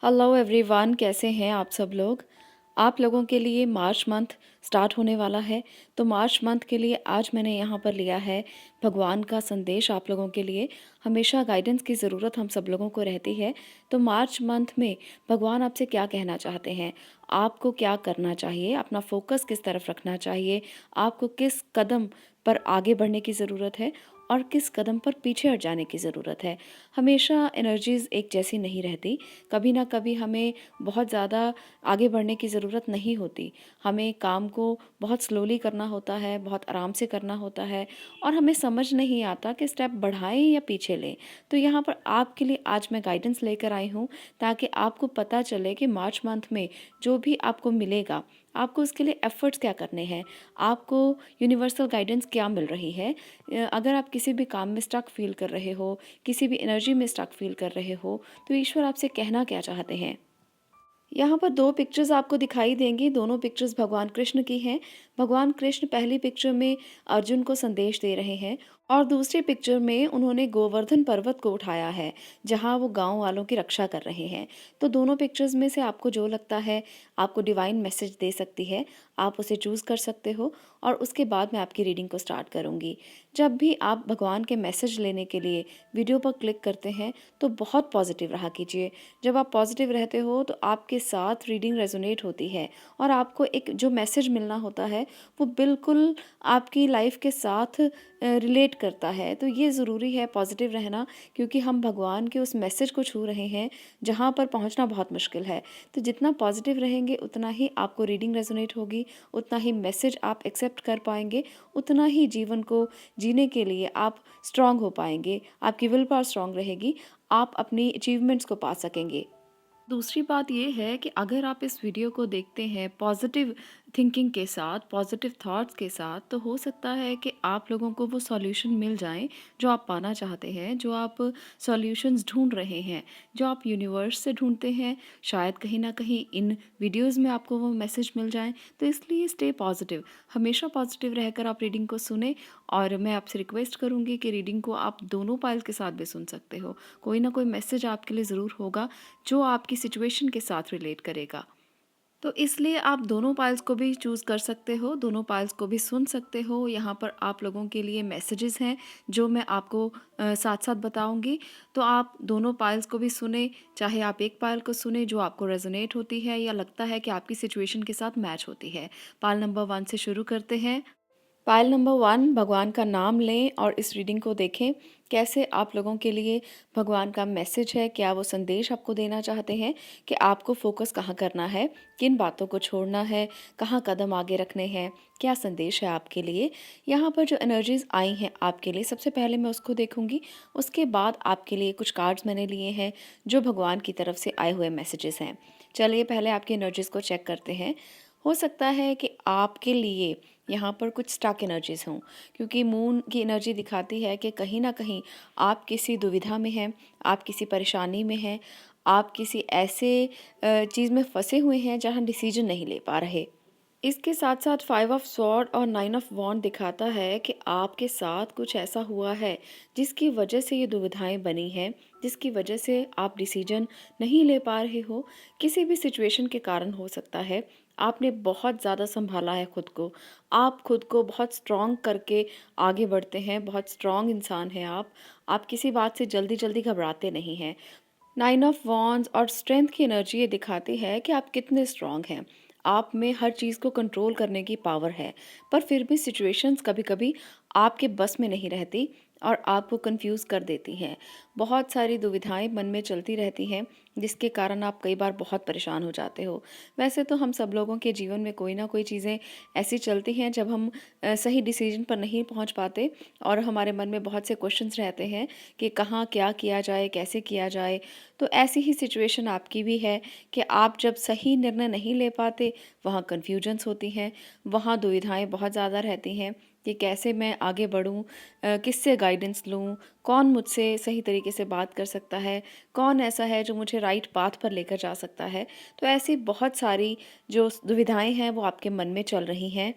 Hello everyone, कैसे हैं आप सब लोग। आप लोगों के लिए मार्च मंथ स्टार्ट होने वाला है। तो मार्च मंथ के लिए आज मैंने यहाँ पर लिया है भगवान का संदेश आप लोगों के लिए। हमेशा गाइडेंस की ज़रूरत हम सब लोगों को रहती है। तो मार्च मंथ में भगवान आपसे क्या कहना चाहते हैं, आपको क्या करना चाहिए, अपना फोकस किस तरफ रखना चाहिए, आपको किस कदम पर आगे बढ़ने की ज़रूरत है और किस कदम पर पीछे हट जाने की ज़रूरत है। हमेशा एनर्जीज़ एक जैसी नहीं रहती। कभी ना कभी हमें बहुत ज़्यादा आगे बढ़ने की ज़रूरत नहीं होती। हमें काम को बहुत स्लोली करना होता है, बहुत आराम से करना होता है और हमें समझ नहीं आता कि स्टेप बढ़ाएं या पीछे लें। तो यहाँ पर आपके लिए आज मैं गाइडेंस लेकर आई हूँ ताकि आपको पता चले कि मार्च मंथ में जो भी आपको मिलेगा, आपको उसके लिए एफ़र्ट्स क्या करने हैं, आपको यूनिवर्सल गाइडेंस क्या मिल रही है। अगर आप किसी भी काम में स्टक फ़ील कर रहे हो, किसी भी एनर्जी में स्टक फ़ील कर रहे हो, तो ईश्वर आपसे कहना क्या चाहते हैं। यहाँ पर 2 पिक्चर्स आपको दिखाई देंगी, दोनों पिक्चर्स भगवान कृष्ण की हैं। भगवान कृष्ण पहली पिक्चर में अर्जुन को संदेश दे रहे हैं और दूसरी पिक्चर में उन्होंने गोवर्धन पर्वत को उठाया है, जहाँ वो गाँव वालों की रक्षा कर रहे हैं। तो दोनों पिक्चर्स में से आपको जो लगता है, आपको डिवाइन मैसेज दे सकती है, आप उसे चूज़ कर सकते हो और उसके बाद मैं आपकी रीडिंग को स्टार्ट करूँगी। जब भी आप भगवान के मैसेज लेने के लिए वीडियो पर क्लिक करते हैं, तो बहुत पॉजिटिव रहा कीजिए। जब आप पॉजिटिव रहते हो तो आपके साथ रीडिंग रेजोनेट होती है और आपको एक जो मैसेज मिलना होता है वो बिल्कुल आपकी लाइफ के साथ रिलेट करता है। तो ये ज़रूरी है पॉजिटिव रहना, क्योंकि हम भगवान के उस मैसेज को छू रहे हैं जहाँ पर पहुँचना बहुत मुश्किल है। तो जितना पॉजिटिव रहेंगे उतना ही आपको रीडिंग रेजोनेट होगी, उतना ही मैसेज आप एक्सेप्ट कर पाएंगे, उतना ही जीवन को जीने के लिए आप स्ट्रांग हो पाएंगे, आपकी विल पावर स्ट्रांग रहेगी, आप अपनी अचीवमेंट्स को पा सकेंगे। दूसरी बात ये है कि अगर आप इस वीडियो को देखते हैं पॉजिटिव थिंकिंग के साथ, पॉजिटिव थॉट्स के साथ, तो हो सकता है कि आप लोगों को वो सॉल्यूशन मिल जाएं जो आप पाना चाहते हैं, जो आप सॉल्यूशंस ढूंढ रहे हैं, जो आप यूनिवर्स से ढूंढते हैं। शायद कहीं ना कहीं इन वीडियोस में आपको वो मैसेज मिल जाएं। तो इसलिए स्टे पॉजिटिव, हमेशा पॉजिटिव रहकर आप रीडिंग को सुने। और मैं आपसे रिक्वेस्ट करूँगी कि रीडिंग को आप दोनों पाइल्स के साथ भी सुन सकते हो। कोई ना कोई मैसेज आपके लिए ज़रूर होगा जो आपकी सिचुएशन के साथ रिलेट करेगा। तो इसलिए आप दोनों पाइल्स को भी चूज़ कर सकते हो, दोनों पाइल्स को भी सुन सकते हो। यहाँ पर आप लोगों के लिए मैसेजेस हैं जो मैं आपको साथ साथ बताऊंगी। तो आप दोनों पाइल्स को भी सुने, चाहे आप एक पाइल को सुने जो आपको रेजोनेट होती है या लगता है कि आपकी सिचुएशन के साथ मैच होती है। पाइल नंबर 1 से शुरू करते हैं। पाइल नंबर 1, भगवान का नाम लें और इस रीडिंग को देखें कैसे आप लोगों के लिए भगवान का मैसेज है, क्या वो संदेश आपको देना चाहते हैं कि आपको फोकस कहाँ करना है, किन बातों को छोड़ना है, कहाँ कदम आगे रखने हैं, क्या संदेश है आपके लिए। यहाँ पर जो एनर्जीज आई हैं आपके लिए, सबसे पहले मैं उसको देखूंगी, उसके बाद आपके लिए कुछ कार्ड्स मैंने लिए हैं जो भगवान की तरफ से आए हुए मैसेजेस हैं। चलिए पहले आपकी एनर्जीज को चेक करते हैं। हो सकता है कि आपके लिए यहाँ पर कुछ स्टक एनर्जीज हों, क्योंकि मून की एनर्जी दिखाती है कि कहीं ना कहीं आप किसी दुविधा में हैं, आप किसी परेशानी में हैं, आप किसी ऐसे चीज़ में फंसे हुए हैं जहाँ डिसीजन नहीं ले पा रहे। इसके साथ साथ 5 ऑफ स्वॉर्ड और 9 ऑफ वॉन्ड दिखाता है कि आपके साथ कुछ ऐसा हुआ है जिसकी वजह से ये दुविधाएं बनी हैं, जिसकी वजह से आप डिसीजन नहीं ले पा रहे हो। किसी भी सिचुएशन के कारण हो सकता है। आपने बहुत ज़्यादा संभाला है खुद को, आप खुद को बहुत स्ट्रॉन्ग करके आगे बढ़ते हैं, बहुत स्ट्रॉन्ग इंसान हैं आप किसी बात से जल्दी जल्दी घबराते नहीं हैं। 9 ऑफ वॉन्ड्स और स्ट्रेंथ की एनर्जी ये दिखाती है कि आप कितने स्ट्रांग हैं। आप में हर चीज़ को कंट्रोल करने की पावर है, पर फिर भी सिचुएशंस कभी-कभी आपके बस में नहीं रहती और आपको कंफ्यूज कर देती हैं। बहुत सारी दुविधाएं मन में चलती रहती हैं, जिसके कारण आप कई बार बहुत परेशान हो जाते हो। वैसे तो हम सब लोगों के जीवन में कोई ना कोई चीज़ें ऐसी चलती हैं जब हम सही डिसीजन पर नहीं पहुंच पाते और हमारे मन में बहुत से क्वेश्चंस रहते हैं कि कहाँ क्या किया जाए, कैसे किया जाए। तो ऐसी ही सिचुएशन आपकी भी है कि आप जब सही निर्णय नहीं ले पाते, वहाँ कन्फ्यूजन्स होती हैं, वहाँ दुविधाएं बहुत ज़्यादा रहती हैं कि कैसे मैं आगे बढ़ूँ, किससे गाइडेंस लूँ, कौन मुझसे सही तरीके से बात कर सकता है, कौन ऐसा है जो मुझे राइट पाथ पर लेकर जा सकता है। तो ऐसी बहुत सारी जो दुविधाएं हैं वो आपके मन में चल रही हैं।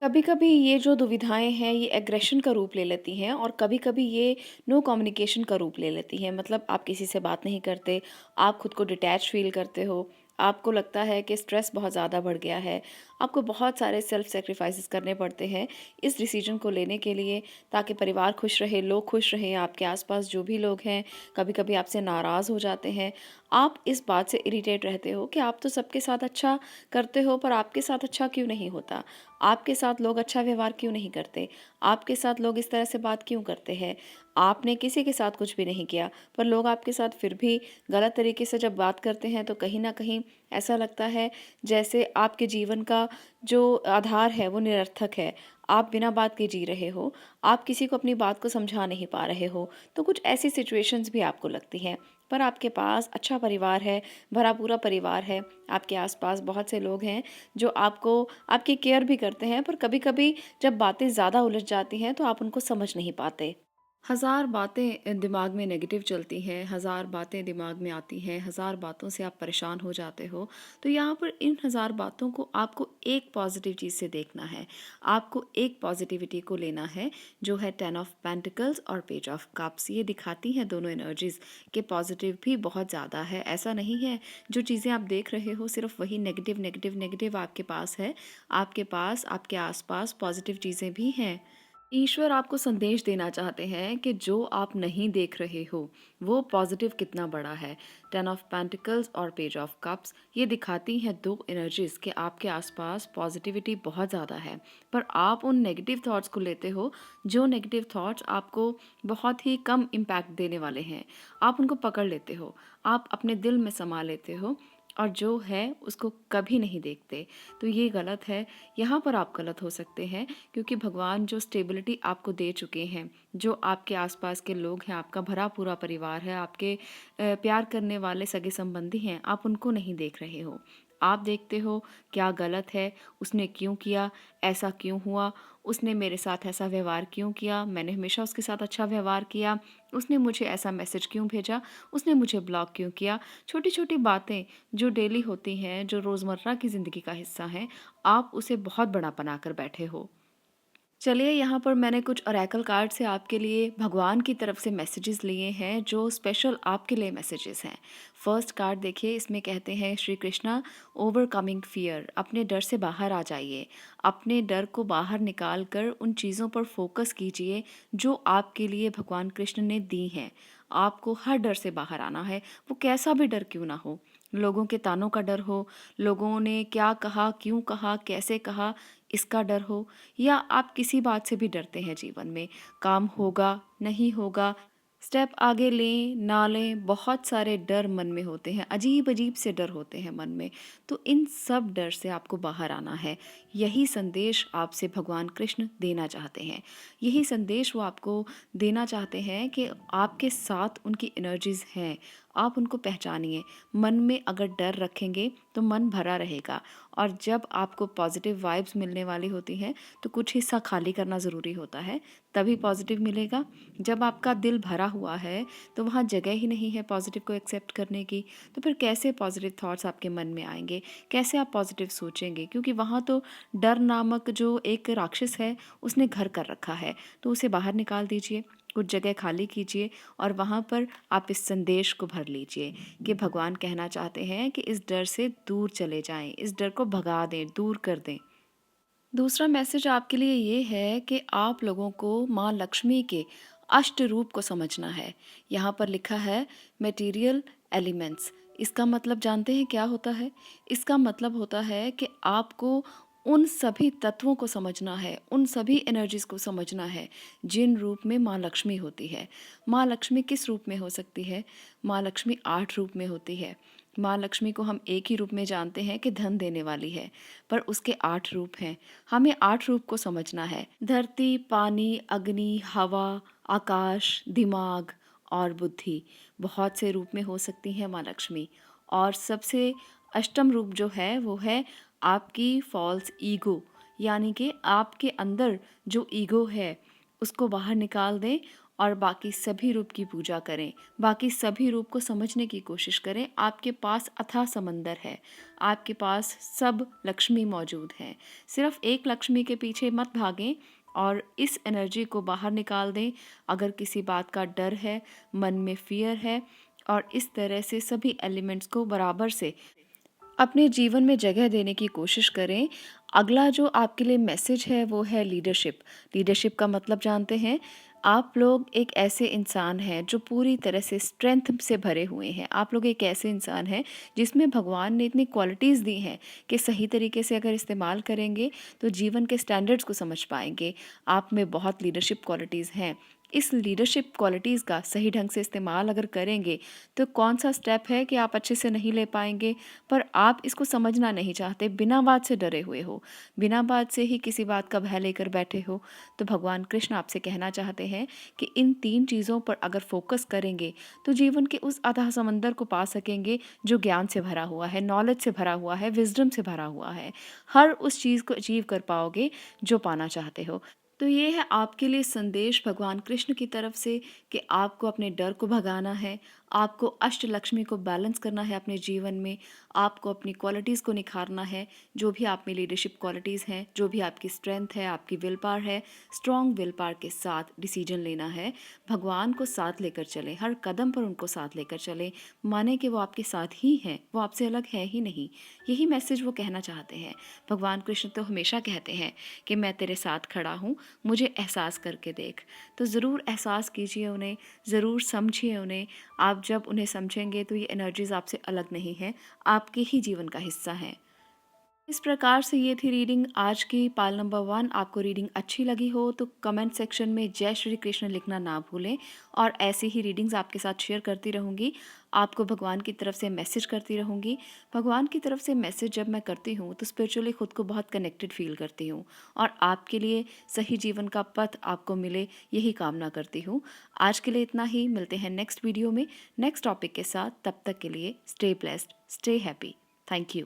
कभी-कभी ये जो दुविधाएँ हैं, ये एग्रेशन का रूप ले लेती हैं और कभी-कभी ये नो कम्युनिकेशन का रूप ले लेती हैं। मतलब आप किसी से बात नहीं करते, आप खुद को डिटैच फ़ील करते हो, आपको लगता है कि स्ट्रेस बहुत ज़्यादा बढ़ गया है, आपको बहुत सारे सेल्फ सैक्रिफाइसेस करने पड़ते हैं इस डिसीज़न को लेने के लिए, ताकि परिवार खुश रहे, लोग खुश रहें, आपके आस-पास जो भी लोग हैं, कभी-कभी आपसे नाराज़ हो जाते हैं। आप इस बात से इरिटेट रहते हो कि आप तो सबके साथ अच्छा करते हो, पर आपके साथ अच्छा क्यों नहीं होता? आपके साथ लोग अच्छा व्यवहार क्यों नहीं करते? आपके साथ लोग इस तरह से बात क्यों करते हैं? आपने किसी के साथ कुछ भी नहीं किया, पर लोग आपके साथ फिर भी गलत तरीके से जब बात करते हैं, तो कहीं न कहीं ऐसा लगता है जैसे आपके जीवन का जो आधार है, वो निरर्थक है। आप बिना बात के जी रहे हो, आप किसी को अपनी बात को समझा नहीं पा रहे हो। तो कुछ ऐसी सिचुएशंस भी आपको लगती हैं। पर आपके पास अच्छा परिवार है, भरा-पूरा परिवार है, आपके आस-पास बहुत से लोग हैं जो आपको आपकी केयर भी करते हैं, पर कभी-कभी जब बातें ज़्यादा उलझ जाती हैं तो आप उनको समझ नहीं पाते। हज़ार बातें दिमाग में नेगेटिव चलती हैं, हज़ार बातें दिमाग में आती हैं, हज़ार बातों से आप परेशान हो जाते हो। तो यहाँ पर इन हज़ार बातों को आपको एक पॉज़िटिव चीज़ से देखना है। आपको एक पॉज़िटिविटी को लेना है, जो है 10 ऑफ़ पेंटिकल्स और पेज ऑफ़ कप्स। ये दिखाती हैं दोनों एनर्जीज़ कि पॉज़िटिव भी बहुत ज़्यादा है। ऐसा नहीं है जो चीज़ें आप देख रहे हो सिर्फ़ वही नेगेटिव, नेगेटिव, नेगेटिव आपके पास है। आपके पास, आपके आस-पास पॉज़िटिव चीज़ें भी हैं। ईश्वर आपको संदेश देना चाहते हैं कि जो आप नहीं देख रहे हो, वो पॉजिटिव कितना बड़ा है। 10 ऑफ पेंटिकल्स और पेज ऑफ कप्स ये दिखाती हैं दो एनर्जीज कि आपके आसपास पॉजिटिविटी बहुत ज़्यादा है, पर आप उन नेगेटिव थॉट्स को लेते हो, जो नेगेटिव थॉट्स आपको बहुत ही कम इम्पैक्ट देने वाले हैं। आप उनको पकड़ लेते हो, आप अपने दिल में समा लेते हो और जो है उसको कभी नहीं देखते। तो ये गलत है। यहाँ पर आप गलत हो सकते हैं, क्योंकि भगवान जो स्टेबिलिटी आपको दे चुके हैं, जो आपके आसपास के लोग हैं, आपका भरा पूरा परिवार है, आपके प्यार करने वाले सगे संबंधी हैं, आप उनको नहीं देख रहे हो। आप देखते हो क्या गलत है, उसने क्यों किया, ऐसा क्यों हुआ, उसने मेरे साथ ऐसा व्यवहार क्यों किया, मैंने हमेशा उसके साथ अच्छा व्यवहार किया, उसने मुझे ऐसा मैसेज क्यों भेजा, उसने मुझे ब्लॉक क्यों किया। छोटी छोटी बातें जो डेली होती हैं, जो रोज़मर्रा की ज़िंदगी का हिस्सा हैं, आप उसे बहुत बड़ा बनाकर बैठे हो। चलिए, यहाँ पर मैंने कुछ ओरेकल कार्ड से आपके लिए भगवान की तरफ से मैसेजेस लिए हैं, जो स्पेशल आपके लिए मैसेजेस हैं। फर्स्ट कार्ड देखिए, इसमें कहते हैं श्री कृष्णा, ओवरकमिंग फियर, अपने डर से बाहर आ जाइए। अपने डर को बाहर निकाल कर उन चीज़ों पर फोकस कीजिए जो आपके लिए भगवान कृष्ण ने दी हैं। आपको हर डर से बाहर आना है, वो कैसा भी डर क्यों ना हो। लोगों के तानों का डर हो, लोगों ने क्या कहा, क्यों कहा, कैसे कहा, इसका डर हो, या आप किसी बात से भी डरते हैं जीवन में, काम होगा, नहीं होगा, स्टेप आगे लें, ना लें, बहुत सारे डर मन में होते हैं, अजीब-अजीब से डर होते हैं मन में। तो इन सब डर से आपको बाहर आना है। यही संदेश आपसे भगवान कृष्ण देना चाहते हैं। यही संदेश वो आपको देना चाहते हैं कि आपके साथ उनकी एनर्जीज़ हैं, आप उनको पहचानिए। मन में अगर डर रखेंगे, तो मन भरा रहेगा, और जब आपको पॉजिटिव वाइब्स मिलने वाली होती हैं, तो कुछ हिस्सा खाली करना ज़रूरी होता है, तभी पॉजिटिव मिलेगा। जब आपका दिल भरा हुआ है, तो वहाँ जगह ही नहीं है पॉजिटिव को एक्सेप्ट करने की, तो फिर कैसे पॉजिटिव थॉट्स आपके मन में आएंगे, कैसे आप पॉजिटिव सोचेंगे, क्योंकि वहाँ तो डर नामक जो एक राक्षस है, उसने घर कर रखा है। तो उसे बाहर निकाल दीजिए, कुछ जगह खाली कीजिए, और वहाँ पर आप इस संदेश को भर लीजिए कि भगवान कहना चाहते हैं कि इस डर से दूर चले जाएं, इस डर को भगा दें, दूर कर दें। दूसरा मैसेज आपके लिए ये है कि आप लोगों को माँ लक्ष्मी के अष्ट रूप को समझना है। यहाँ पर लिखा है मटेरियल एलिमेंट्स। इसका मतलब जानते हैं क्या होता है? इसका मतलब होता है कि आपको उन सभी तत्वों को समझना है, उन सभी एनर्जीज को समझना है जिन रूप में माँ लक्ष्मी होती है। माँ लक्ष्मी किस रूप में हो सकती है? माँ लक्ष्मी 8 रूप में होती है। माँ लक्ष्मी को हम एक ही रूप में जानते हैं कि धन देने वाली है, पर उसके 8 रूप हैं। हमें 8 रूप को समझना है। धरती, पानी, अग्नि, हवा, आकाश, दिमाग और बुद्धि, बहुत से रूप में हो सकती है माँ लक्ष्मी। और सबसे अष्टम रूप जो है वो है आपकी फॉल्स ईगो, यानी कि आपके अंदर जो ईगो है उसको बाहर निकाल दें और बाकी सभी रूप की पूजा करें, बाकी सभी रूप को समझने की कोशिश करें। आपके पास अथाह समंदर है, आपके पास सब लक्ष्मी मौजूद हैं। सिर्फ एक लक्ष्मी के पीछे मत भागें और इस एनर्जी को बाहर निकाल दें। अगर किसी बात का डर है, मन में फियर है, और इस तरह से सभी एलिमेंट्स को बराबर से अपने जीवन में जगह देने की कोशिश करें। अगला जो आपके लिए मैसेज है वो है लीडरशिप। लीडरशिप का मतलब जानते हैं, आप लोग एक ऐसे इंसान हैं जो पूरी तरह से स्ट्रेंथ से भरे हुए हैं। आप लोग एक ऐसे इंसान हैं जिसमें भगवान ने इतनी क्वालिटीज़ दी हैं कि सही तरीके से अगर इस्तेमाल करेंगे तो जीवन के स्टैंडर्ड्स को समझ पाएंगे। आप में बहुत लीडरशिप क्वालिटीज़ हैं। इस लीडरशिप क्वालिटीज़ का सही ढंग से इस्तेमाल अगर करेंगे तो कौन सा स्टेप है कि आप अच्छे से नहीं ले पाएंगे, पर आप इसको समझना नहीं चाहते, बिना बात से डरे हुए हो, बिना बात से ही किसी बात का भय लेकर बैठे हो। तो भगवान कृष्ण आपसे कहना चाहते हैं कि इन 3 चीज़ों पर अगर फोकस करेंगे तो जीवन के उस अथाह समंदर को पा सकेंगे जो ज्ञान से भरा हुआ है, नॉलेज से भरा हुआ है, विजडम से भरा हुआ है। हर उस चीज़ को अचीव कर पाओगे जो पाना चाहते हो। तो ये है आपके लिए संदेश भगवान कृष्ण की तरफ से कि आपको अपने डर को भगाना है, आपको अष्टलक्ष्मी को बैलेंस करना है अपने जीवन में, आपको अपनी क्वालिटीज़ को निखारना है। जो भी आप में लीडरशिप क्वालिटीज़ हैं, जो भी आपकी स्ट्रेंथ है, आपकी विल पावर है, स्ट्रॉन्ग विल पावर के साथ डिसीजन लेना है। भगवान को साथ लेकर चलें, हर कदम पर उनको साथ लेकर चलें। माने कि वो आपके साथ ही हैं, वो आपसे अलग है ही नहीं। यही मैसेज वो कहना चाहते हैं। भगवान कृष्ण तो हमेशा कहते हैं कि मैं तेरे साथ खड़ा हूँ, मुझे एहसास करके देख। तो ज़रूर एहसास कीजिए उन्हें, ज़रूर समझिए उन्हें। आप जब उन्हें समझेंगे तो ये एनर्जीज आपसे अलग नहीं हैं, आपके ही जीवन का हिस्सा हैं। इस प्रकार से ये थी रीडिंग आज की पाल नंबर 1। आपको रीडिंग अच्छी लगी हो तो कमेंट सेक्शन में जय श्री कृष्ण लिखना ना भूलें, और ऐसी ही रीडिंग्स आपके साथ शेयर करती रहूँगी। आपको भगवान की तरफ से मैसेज करती रहूँगी। भगवान की तरफ से मैसेज जब मैं करती हूँ तो स्पिरिचुअली खुद को बहुत कनेक्टेड फील करती हूँ, और आपके लिए सही जीवन का पथ आपको मिले, यही कामना करती हूँ। आज के लिए इतना ही, मिलते हैं नेक्स्ट वीडियो में नेक्स्ट टॉपिक के साथ। तब तक के लिए stay blessed, stay happy. Thank you.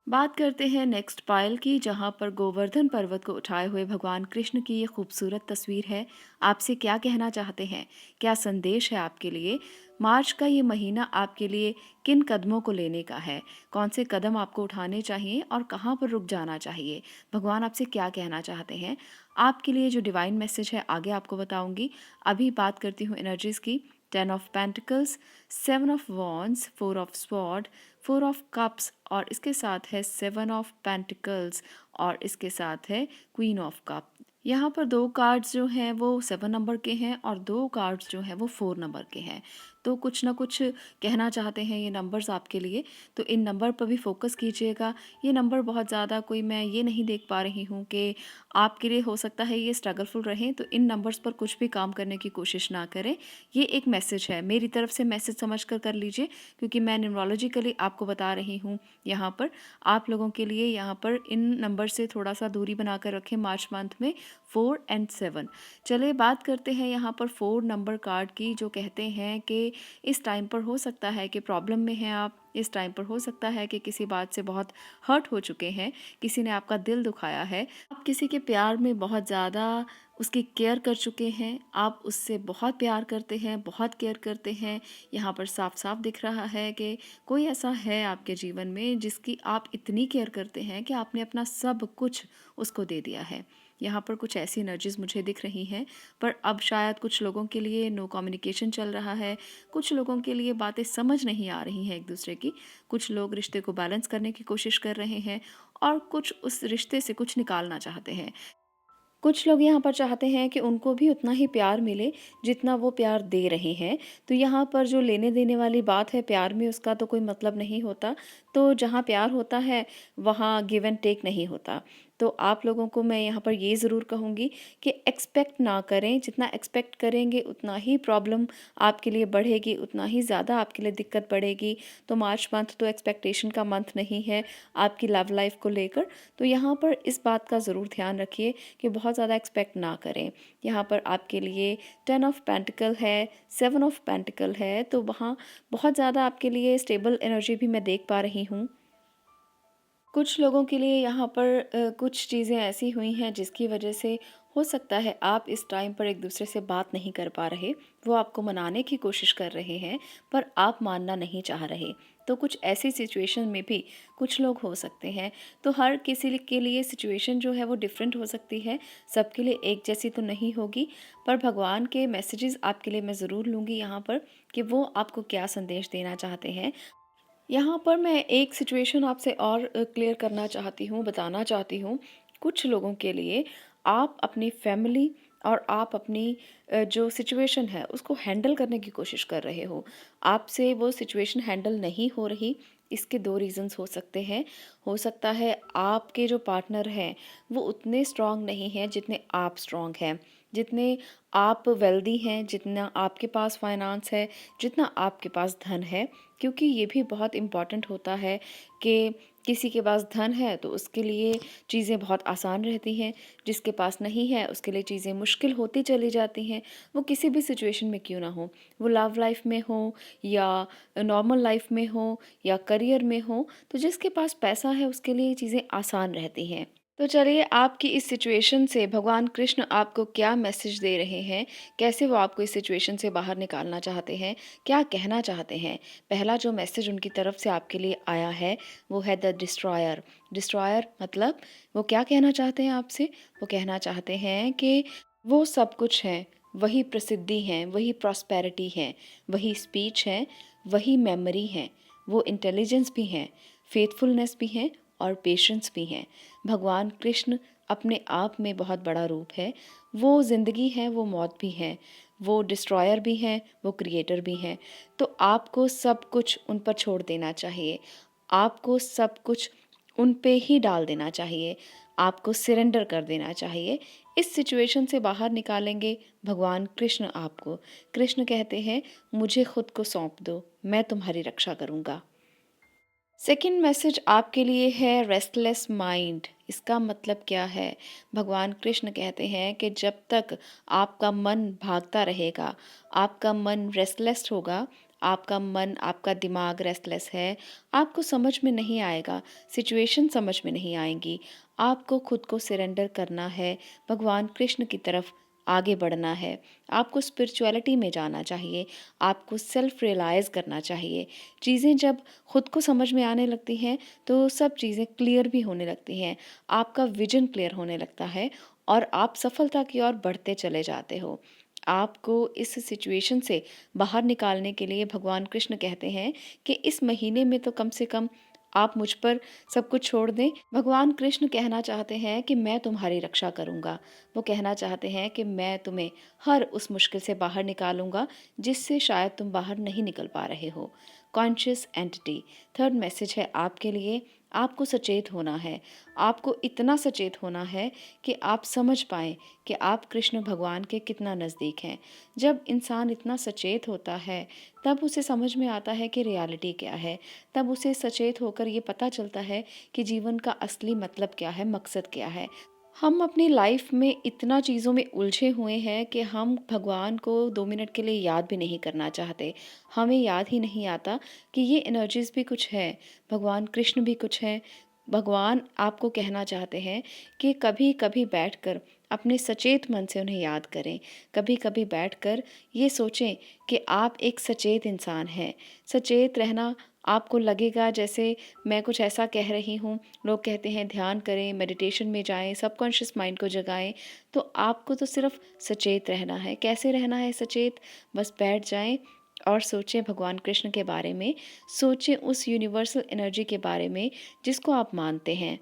बात करते हैं नेक्स्ट पायल की, जहाँ पर गोवर्धन पर्वत को उठाए हुए भगवान कृष्ण की ये खूबसूरत तस्वीर है। आपसे क्या कहना चाहते हैं, क्या संदेश है आपके लिए? मार्च का ये महीना आपके लिए किन कदमों को लेने का है? कौन से कदम आपको उठाने चाहिए और कहाँ पर रुक जाना चाहिए? भगवान आपसे क्या कहना चाहते हैं? आपके लिए जो डिवाइन मैसेज है आगे आपको बताऊंगी। अभी बात करती हूँ एनर्जीज की। 10 of pentacles, 7 of wands, 4 of sword, 4 of cups, और इसके साथ है 7 ऑफ पेंटिकल्स, और इसके साथ है क्वीन ऑफ कप। यहाँ पर 2 कार्ड्स जो हैं वो 7 नंबर के हैं और 2 कार्ड्स जो हैं वो 4 नंबर के हैं। तो कुछ ना कुछ कहना चाहते हैं ये नंबर्स आपके लिए, तो इन नंबर पर भी फोकस कीजिएगा। ये नंबर बहुत ज़्यादा कोई मैं ये नहीं देख पा रही हूँ कि आपके लिए हो सकता है ये स्ट्रगलफुल रहें, तो इन नंबर्स पर कुछ भी काम करने की कोशिश ना करें। ये एक मैसेज है, मेरी तरफ से मैसेज समझ कर लीजिए, क्योंकि मैं न्यूमरोलॉजिकली आपको बता रही हूँ। यहाँ पर आप लोगों के लिए यहाँ पर इन नंबर से थोड़ा सा दूरी बनाकर रखें मार्च मंथ में, 4 एंड 7। चलिए बात करते हैं यहाँ पर 4 नंबर कार्ड की, जो कहते हैं कि इस टाइम पर हो सकता है कि प्रॉब्लम में हैं आप। इस टाइम पर हो सकता है कि किसी बात से बहुत हर्ट हो चुके हैं, किसी ने आपका दिल दुखाया है, आप किसी के प्यार में बहुत ज़्यादा उसकी केयर कर चुके हैं, आप उससे बहुत प्यार करते हैं, बहुत केयर करते हैं। यहाँ पर साफ साफ दिख रहा है कि कोई ऐसा है आपके जीवन में जिसकी आप इतनी केयर करते हैं कि आपने अपना सब कुछ उसको दे दिया है। यहाँ पर कुछ ऐसी एनर्जीज मुझे दिख रही हैं, पर अब शायद कुछ लोगों के लिए नो कम्युनिकेशन चल रहा है, कुछ लोगों के लिए बातें समझ नहीं आ रही हैं एक दूसरे की, कुछ लोग रिश्ते को बैलेंस करने की कोशिश कर रहे हैं और कुछ उस रिश्ते से कुछ निकालना चाहते हैं। कुछ लोग यहाँ पर चाहते हैं कि उनको भी उतना ही प्यार मिले जितना वो प्यार दे रहे हैं। तो यहाँ पर जो लेने देने वाली बात है प्यार में, उसका तो कोई मतलब नहीं होता। तो जहाँ प्यार होता है वहाँ गिव एंड टेक नहीं होता। तो आप लोगों को मैं यहाँ पर ये ज़रूर कहूँगी कि एक्सपेक्ट ना करें। जितना एक्सपेक्ट करेंगे उतना ही प्रॉब्लम आपके लिए बढ़ेगी, उतना ही ज़्यादा आपके लिए दिक्कत बढ़ेगी। तो मार्च मंथ तो एक्सपेक्टेशन का मंथ नहीं है आपकी लव लाइफ को लेकर। तो यहाँ पर इस बात का ज़रूर ध्यान रखिए कि बहुत ज़्यादा एक्सपेक्ट ना करें। यहाँ पर आपके लिए 10 ऑफ पेंटिकल है, 7 ऑफ पेंटिकल है, तो वहाँ बहुत ज़्यादा आपके लिए स्टेबल एनर्जी भी मैं देख पा रही हूँ। कुछ लोगों के लिए यहाँ पर कुछ चीज़ें ऐसी हुई हैं जिसकी वजह से हो सकता है आप इस टाइम पर एक दूसरे से बात नहीं कर पा रहे, वो आपको मनाने की कोशिश कर रहे हैं, पर आप मानना नहीं चाह रहे। तो कुछ ऐसी सिचुएशन में भी कुछ लोग हो सकते हैं। तो हर किसी के लिए सिचुएशन जो है वो डिफरेंट हो सकती है, सबके लिए एक जैसी तो नहीं होगी। पर भगवान के मैसेजेस आपके लिए मैं ज़रूर लूँगी यहाँ पर, कि वो आपको क्या संदेश देना चाहते हैं। यहाँ पर मैं एक सिचुएशन आपसे और क्लियर करना चाहती हूँ, बताना चाहती हूँ। कुछ लोगों के लिए आप अपनी फैमिली और आप अपनी जो सिचुएशन है उसको हैंडल करने की कोशिश कर रहे हो। आपसे वो सिचुएशन हैंडल नहीं हो रही, इसके 2 रीज़न्स हो सकते हैं। हो सकता है आपके जो पार्टनर हैं वो उतने स्ट्रॉन्ग नहीं हैं जितने आप स्ट्रॉन्ग हैं। जितने आप वेल्दी हैं, जितना आपके पास फाइनेंस है, जितना आपके पास धन है। क्योंकि ये भी बहुत इम्पॉर्टेंट होता है कि किसी के पास धन है तो उसके लिए चीज़ें बहुत आसान रहती हैं, जिसके पास नहीं है उसके लिए चीज़ें मुश्किल होती चली जाती हैं। वो किसी भी सिचुएशन में क्यों ना हो, वो लव लाइफ में हो या नॉर्मल लाइफ में हो या करियर में हो, तो जिसके पास पैसा है उसके लिए चीज़ें आसान रहती हैं। तो चलिए, आपकी इस सिचुएशन से भगवान कृष्ण आपको क्या मैसेज दे रहे हैं, कैसे वो आपको इस सिचुएशन से बाहर निकालना चाहते हैं, क्या कहना चाहते हैं। पहला जो मैसेज उनकी तरफ से आपके लिए आया है वो है द डिस्ट्रॉयर। डिस्ट्रॉयर मतलब वो क्या कहना चाहते हैं आपसे? वो कहना चाहते हैं कि वो सब कुछ है, वही प्रसिद्धि है, वही प्रॉस्पेरिटी है, वही स्पीच है, वही मेमोरी है, वो इंटेलिजेंस भी हैं, फेथफुलनेस भी हैं और पेशेंस भी हैं। भगवान कृष्ण अपने आप में बहुत बड़ा रूप है। वो ज़िंदगी है, वो मौत भी है, वो डिस्ट्रॉयर भी हैं, वो क्रिएटर भी हैं। तो आपको सब कुछ उन पर छोड़ देना चाहिए। आपको सब कुछ उन पे ही डाल देना चाहिए। आपको सरेंडर कर देना चाहिए। इस सिचुएशन से बाहर निकालेंगे भगवान कृष्ण आपको। कृष्ण कहते हैं, मुझे खुद को सौंप दो, मैं तुम्हारी रक्षा करूँगा। सेकंड मैसेज आपके लिए है रेस्टलेस माइंड। इसका मतलब क्या है? भगवान कृष्ण कहते हैं कि जब तक आपका मन भागता रहेगा, आपका मन रेस्टलेस होगा, आपका मन, आपका दिमाग रेस्टलेस है, आपको समझ में नहीं आएगा, सिचुएशन समझ में नहीं आएंगी। आपको खुद को सरेंडर करना है, भगवान कृष्ण की तरफ आगे बढ़ना है। आपको स्पिरिचुअलिटी में जाना चाहिए, आपको सेल्फ रियलाइज़ करना चाहिए। चीज़ें जब खुद को समझ में आने लगती हैं तो सब चीज़ें क्लियर भी होने लगती हैं। आपका विजन क्लियर होने लगता है और आप सफलता की ओर बढ़ते चले जाते हो। आपको इस सिचुएशन से बाहर निकालने के लिए भगवान कृष्ण कहते हैं कि इस महीने में तो कम से कम आप मुझ पर सब कुछ छोड़ दें। भगवान कृष्ण कहना चाहते हैं कि मैं तुम्हारी रक्षा करूंगा। वो कहना चाहते हैं कि मैं तुम्हें हर उस मुश्किल से बाहर निकालूंगा जिससे शायद तुम बाहर नहीं निकल पा रहे हो। Conscious entity. थर्ड मैसेज है आपके लिए, आपको सचेत होना है। आपको इतना सचेत होना है कि आप समझ पाएँ कि आप कृष्ण भगवान के कितना नज़दीक हैं। जब इंसान इतना सचेत होता है, तब उसे समझ में आता है कि रियलिटी क्या है। तब उसे सचेत होकर ये पता चलता है कि जीवन का असली मतलब क्या है, मकसद क्या है। हम अपनी लाइफ में इतना चीज़ों में उलझे हुए हैं कि हम भगवान को 2 मिनट के लिए याद भी नहीं करना चाहते। हमें याद ही नहीं आता कि ये एनर्जीज़ भी कुछ है, भगवान कृष्ण भी कुछ है। भगवान आपको कहना चाहते हैं कि कभी-कभी बैठकर अपने सचेत मन से उन्हें याद करें। कभी-कभी बैठकर ये सोचें कि आप एक सचेत इंसान हैं। सचेत रहना, आपको लगेगा जैसे मैं कुछ ऐसा कह रही हूँ, लोग कहते हैं ध्यान करें, मेडिटेशन में जाएं, सबकॉन्शियस माइंड को जगाएं, तो आपको तो सिर्फ सचेत रहना है। कैसे रहना है सचेत? बस बैठ जाएं और सोचें भगवान कृष्ण के बारे में, सोचें उस यूनिवर्सल एनर्जी के बारे में जिसको आप मानते हैं।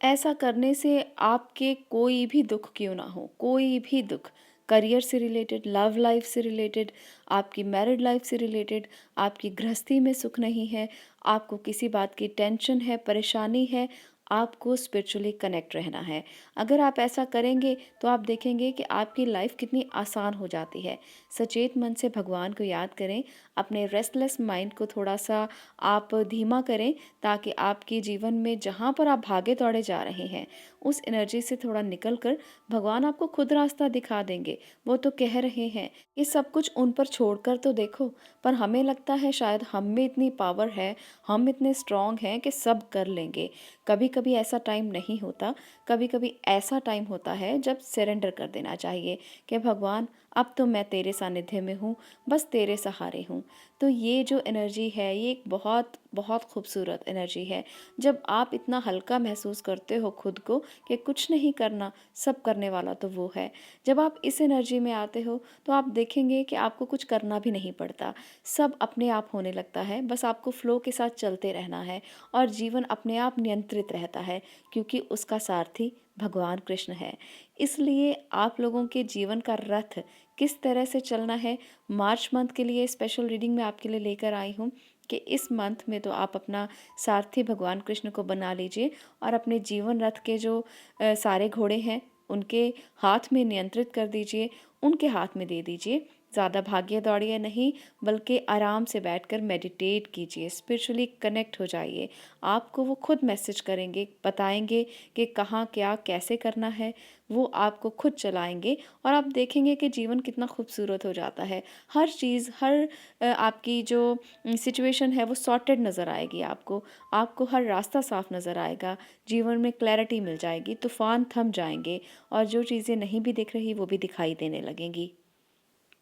ऐसा करने से आपके कोई भी दुख क्यों ना हो, कोई भी दुख, करियर से रिलेटेड, लव लाइफ से रिलेटेड, आपकी मैरिड लाइफ से रिलेटेड, आपकी गृहस्थी में सुख नहीं है, आपको किसी बात की टेंशन है, परेशानी है, आपको स्पिरिचुअली कनेक्ट रहना है। अगर आप ऐसा करेंगे तो आप देखेंगे कि आपकी लाइफ कितनी आसान हो जाती है। सचेत मन से भगवान को याद करें, अपने रेस्टलेस माइंड को थोड़ा सा आप धीमा करें, ताकि आपके जीवन में जहाँ पर आप भागे दौड़े जा रहे हैं, उस एनर्जी से थोड़ा निकल कर भगवान आपको खुद रास्ता दिखा देंगे। वो तो कह रहे हैं कि सब कुछ उन पर छोड़कर तो देखो, पर हमें लगता है शायद हम में इतनी पावर है, हम इतने स्ट्रांग हैं कि सब कर लेंगे। कभी कभी ऐसा टाइम नहीं होता, कभी कभी ऐसा टाइम होता है जब सरेंडर कर देना चाहिए कि भगवान अब तो मैं तेरे सानिध्य में हूँ, बस तेरे सहारे हूँ। तो ये जो एनर्जी है ये एक बहुत बहुत खूबसूरत एनर्जी है। जब आप इतना हल्का महसूस करते हो खुद को कि कुछ नहीं करना, सब करने वाला तो वो है। जब आप इस एनर्जी में आते हो तो आप देखेंगे कि आपको कुछ करना भी नहीं पड़ता, सब अपने आप होने लगता है। बस आपको फ्लो के साथ चलते रहना है और जीवन अपने आप नियंत्रित रहता है, क्योंकि उसका सारथी भगवान कृष्ण है। इसलिए आप लोगों के जीवन का रथ किस तरह से चलना है, मार्च मंथ के लिए स्पेशल रीडिंग मैं आपके लिए लेकर आई हूँ कि इस मंथ में तो आप अपना सारथी भगवान कृष्ण को बना लीजिए और अपने जीवन रथ के जो सारे घोड़े हैं उनके हाथ में नियंत्रित कर दीजिए, उनके हाथ में दे दीजिए। ज़्यादा भागिए दौड़िए नहीं, बल्कि आराम से बैठकर मेडिटेट कीजिए, स्पिरिचुअली कनेक्ट हो जाइए। आपको वो खुद मैसेज करेंगे, बताएंगे कि कहाँ क्या कैसे करना है, वो आपको खुद चलाएंगे और आप देखेंगे कि जीवन कितना खूबसूरत हो जाता है। हर चीज़, हर आपकी जो सिचुएशन है वो सॉर्टेड नज़र आएगी आपको। आपको हर रास्ता साफ नज़र आएगा, जीवन में क्लैरिटी मिल जाएगी, तूफान थम जाएंगे और जो चीज़ें नहीं भी दिख रही वो भी दिखाई देने लगेंगी।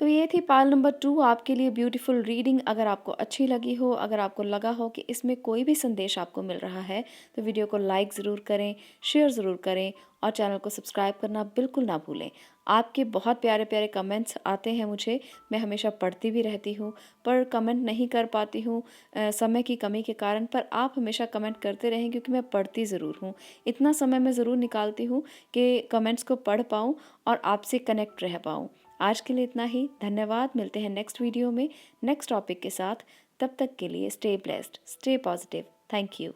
तो ये थी पाल नंबर 2 आपके लिए ब्यूटीफुल रीडिंग। अगर आपको अच्छी लगी हो, अगर आपको लगा हो कि इसमें कोई भी संदेश आपको मिल रहा है, तो वीडियो को लाइक ज़रूर करें, शेयर ज़रूर करें और चैनल को सब्सक्राइब करना बिल्कुल ना भूलें। आपके बहुत प्यारे प्यारे कमेंट्स आते हैं मुझे, मैं हमेशा पढ़ती भी रहती हूँ, पर कमेंट नहीं कर पाती हूँ समय की कमी के कारण। पर आप हमेशा कमेंट करते रहें, क्योंकि मैं पढ़ती ज़रूर हूँ। इतना समय मैं ज़रूर निकालती हूँ कि कमेंट्स को पढ़ पाऊँ और आपसे कनेक्ट रह पाऊँ। आज के लिए इतना ही, धन्यवाद। मिलते हैं नेक्स्ट वीडियो में नेक्स्ट टॉपिक के साथ। तब तक के लिए stay blessed, stay positive. Thank you.